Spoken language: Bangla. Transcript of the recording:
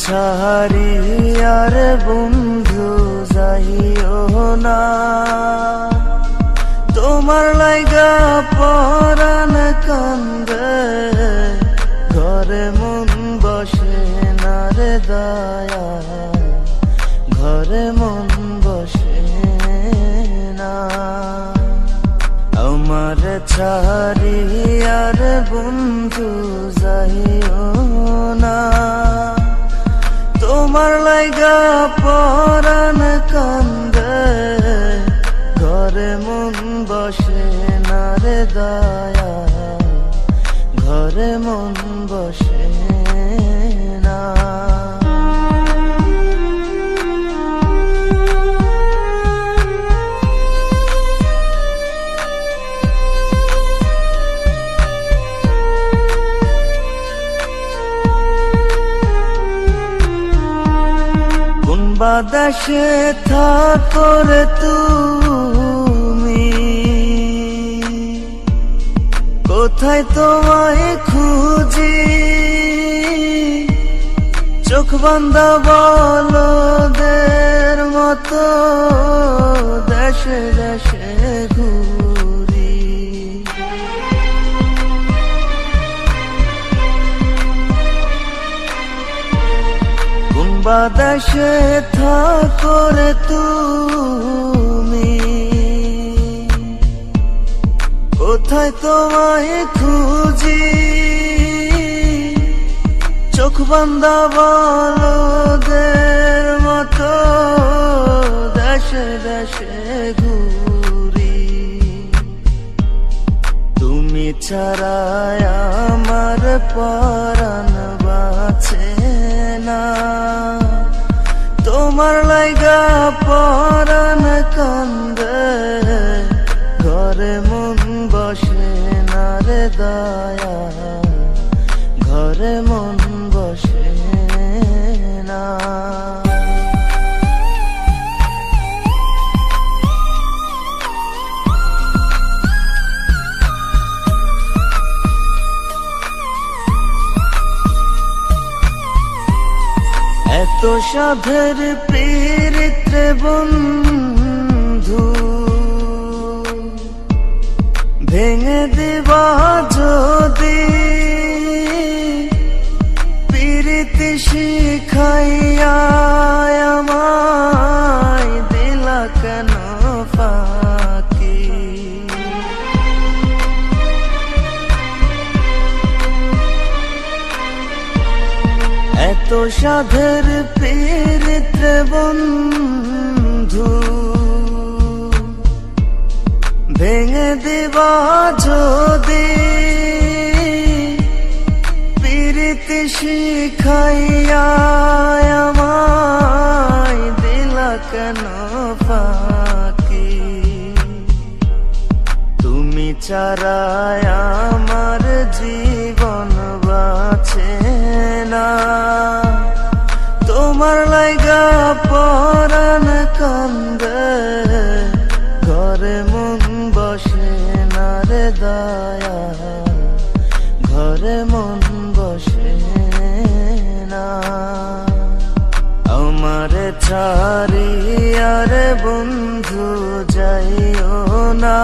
ছাড়ি আর বন্ধু যাইও না, তোমার লাইগা পরাণ কান্দে, ঘরে মন বসে না রে দয়া, ঘরে মন বসে না। আমার ছাড়ি আর বন্ধু যাইও না, তোমার লাইগা পরাণ কান্দে, ঘরে মন বসে না রে দয়া, ঘরে মন বসে না। বাতাসে থাকো রে তুমি, কোথায় তোমায় খুঁজি, চোখ বান্ধা বলদের মতো দেশে দেশে ঘুরি। বাতাসে থাকো রে তুমি, কোথায় তোমায় খুঁজি, চোখ বান্ধা বলদের মতো দেশে দেশে ঘুরি। তুমি ছাড়া আমার পরাণ বাঁচে না, তোমার লাইগা পরাণ কান্দে, ঘরে মন বসে না রে দয়া, ঘরে মন বসে না। এত সাধের পীড়িতে বন্ধু, ভেঙে দিবা যদি, পীড়িতি শিখাইয়া আমায় দিলা কেন ফাঁকি। এত সাধের পীড়িতে বন্ধু, ভেঙে দিবা যদি, পীড়িতি শিখাইয়া আমায় দিলা কেন ফাঁকি। তুমি ছাড়া আমার জীবন বাঁচে না, তোমার লাইগা পরাণ কান্দে, ঘরে মন বসে না রে দয়া, ঘরে মন বসে না। আমার ছাড়ি আর বন্ধু যাইও না,